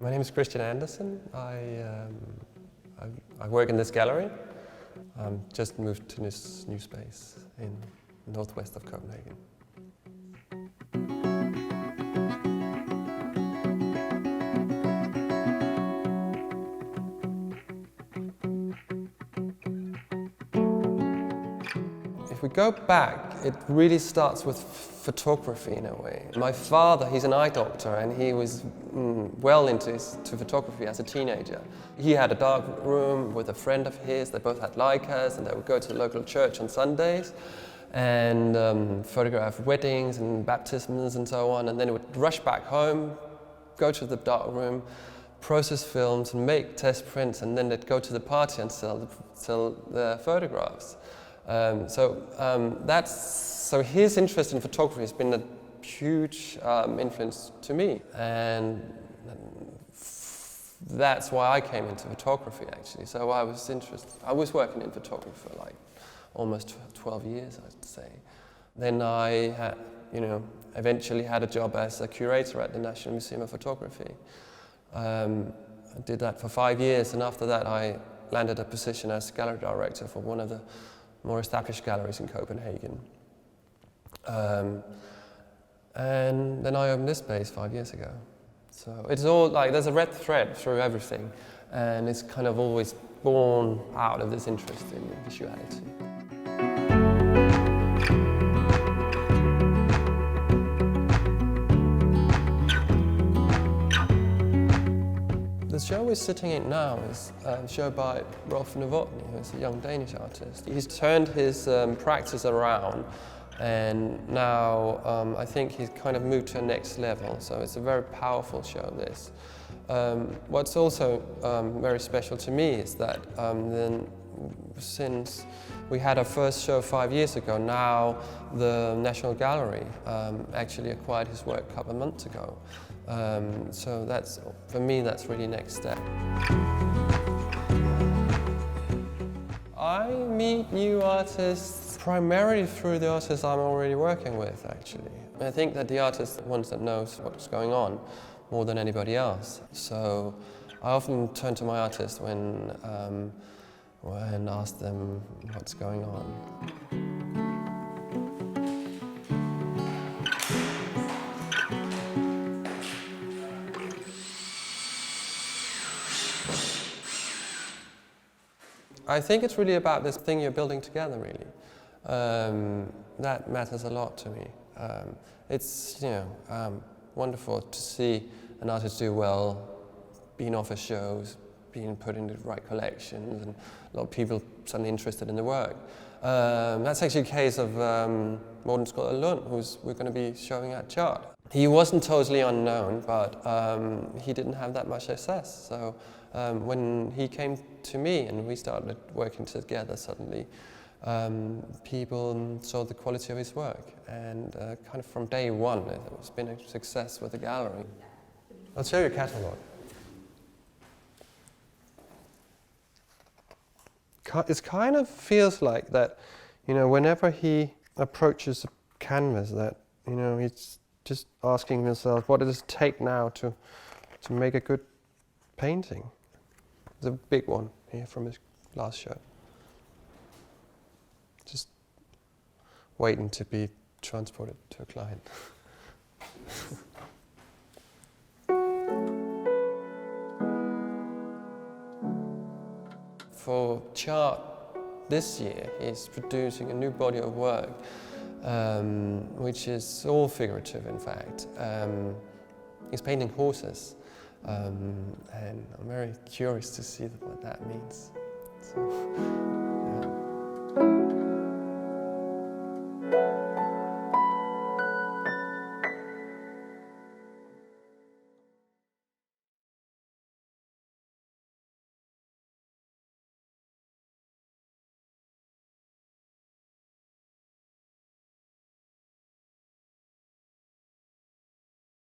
My name is Andersen. I work in this gallery. Just moved to this new space in northwest of Copenhagen. If we go back, it really starts with photography in a way. My father, he's an eye doctor, and he was well into photography as a teenager. He had a dark room with a friend of his. They both had Leicas, and they would go to the local church on Sundays and photograph weddings and baptisms and so on, and then they would rush back home, go to the dark room, process films and make test prints, and then they'd go to the party and sell the photographs. So his interest in photography has been a huge influence to me, and that's why I came into photography actually. So I was interested. I was working in photography for like almost 12 years, I'd say. Then I eventually had a job as a curator at the National Museum of Photography. I did that for 5 years, and after that I landed a position as gallery director for one of the more established galleries in Copenhagen. And then I opened this space 5 years ago. So it's all like there's a red thread through everything, and it's kind of always born out of this interest in visuality. The show we're sitting in now is a show by Rolf Novotny, who's a young Danish artist. He's turned his practice around, and now I think he's kind of moved to a next level, so it's a very powerful show, this. What's also very special to me is that since we had our first show 5 years ago, now the National Gallery actually acquired his work a couple of months ago. So that's, for me, that's really next step. I meet new artists primarily through the artists I'm already working with, actually. I think that the artist are the ones that knows what's going on more than anybody else. So I often turn to my artists when ask them what's going on. I think it's really about this thing you're building together, really. That matters a lot to me. It's wonderful to see an artist do well, being offered shows, being put into the right collections, and a lot of people suddenly interested in the work. That's actually a case of Morten Lund, who's we're going to be showing at Chart. He wasn't totally unknown, but he didn't have that much success. So when he came to me and we started working together, suddenly people saw the quality of his work, and kind of from day one it's been a success with the gallery. I'll show you a catalogue. It kind of feels like that, whenever he approaches a canvas, that he's just asking himself, what does it take now to make a good painting? There's a big one here from his last show. Just waiting to be transported to a client. For Chart this year, he's producing a new body of work, which is all figurative, in fact. He's painting horses, and I'm very curious to see what that means. So.